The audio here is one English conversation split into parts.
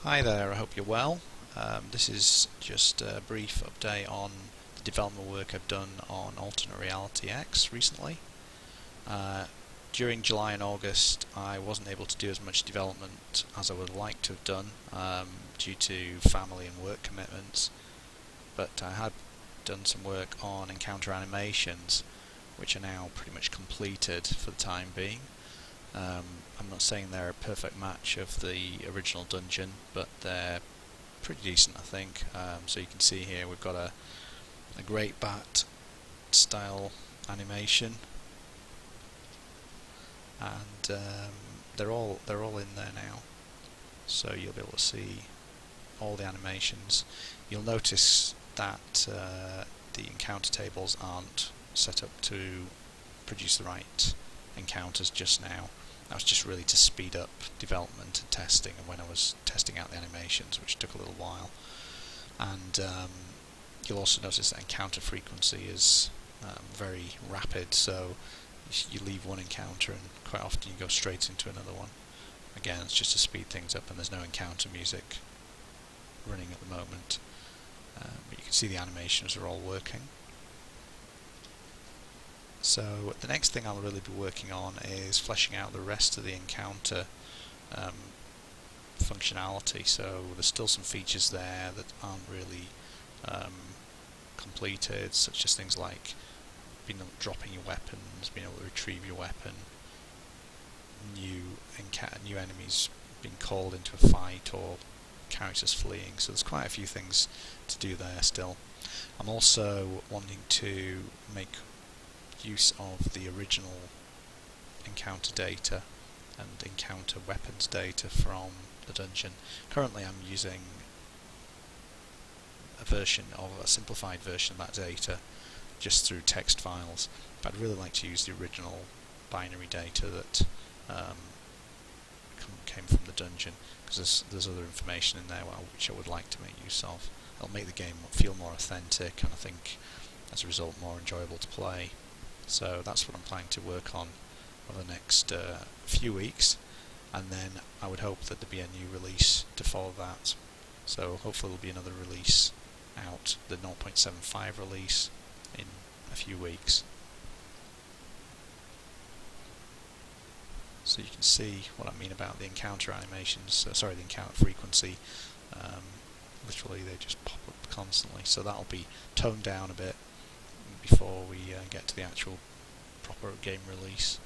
Hi there, I hope you're well. This is just a brief update on the development work I've done on Alternate Reality X recently. During July and August I wasn't able to do as much development as I would like to have done due to family and work commitments, but I had done some work on encounter animations which are now pretty much completed for the time being. I'm not saying they're a perfect match of the original dungeon, but they're pretty decent, I think. So you can see here we've got a great bat style animation, and they're all in there now. So you'll be able to see all the animations. You'll notice that the encounter tables aren't set up to produce the right encounters just now. That was just really to speed up development and testing, and when I was testing out the animations, which took a little while. And you'll also notice that encounter frequency is very rapid, so you leave one encounter and quite often you go straight into another one. Again, it's just to speed things up, and there's no encounter music running at the moment, but you can see the animations are all working. So the next thing I'll really be working on is fleshing out the rest of the encounter functionality. So there's still some features there that aren't really completed, such as things like dropping your weapons, being able to retrieve your weapon, new enemies being called into a fight, or characters fleeing. So there's quite a few things to do there still. I'm also wanting to make use of the original encounter data and encounter weapons data from the dungeon. Currently I'm using a simplified version of that data just through text files, but I'd really like to use the original binary data that came from the dungeon, because there's other information in there which I would like to make use of. It'll make the game feel more authentic, and I think as a result more enjoyable to play. So that's what I'm planning to work on over the next few weeks, and then I would hope that there'd be a new release to follow that. So hopefully there'll be another release out, the 0.75 release, in a few weeks. So you can see what I mean about the encounter animations, the encounter frequency. Literally they just pop up constantly, so that'll be toned down a bit before we get to the actual proper game release.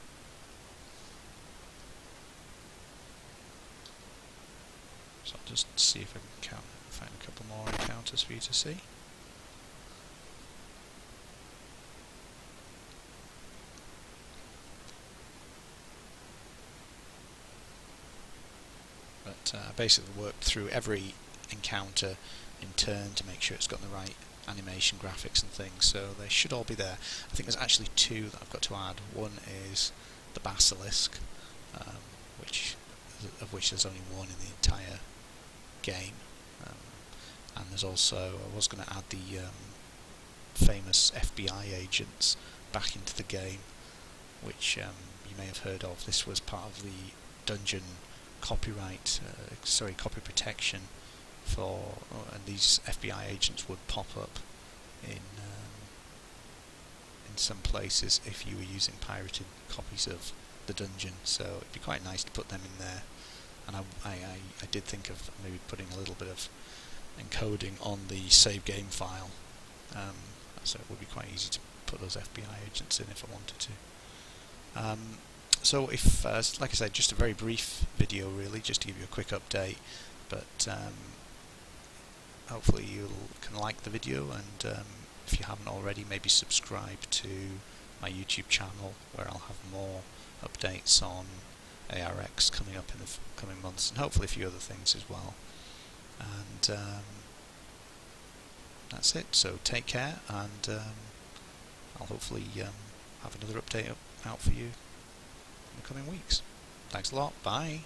So I'll just see if I can find a couple more encounters for you to see. But I basically worked through every encounter in turn to make sure it's got the right animation, graphics and things, so they should all be there. I think there's actually two that I've got to add. One is the basilisk, of which there's only one in the entire game, and there's also, I was going to add the famous FBI agents back into the game, which you may have heard of. This was part of the dungeon copy protection and these FBI agents would pop up in some places if you were using pirated copies of the dungeon, so it'd be quite nice to put them in there. And I did think of maybe putting a little bit of encoding on the save game file, so it would be quite easy to put those FBI agents in if I wanted to. So if, like I said, just a very brief video really, just to give you a quick update, but hopefully you can like the video, and if you haven't already, maybe subscribe to my YouTube channel, where I'll have more updates on ARX coming up in the coming months, and hopefully a few other things as well. And that's it, so take care, and I'll hopefully have another update out for you in the coming weeks. Thanks a lot, bye!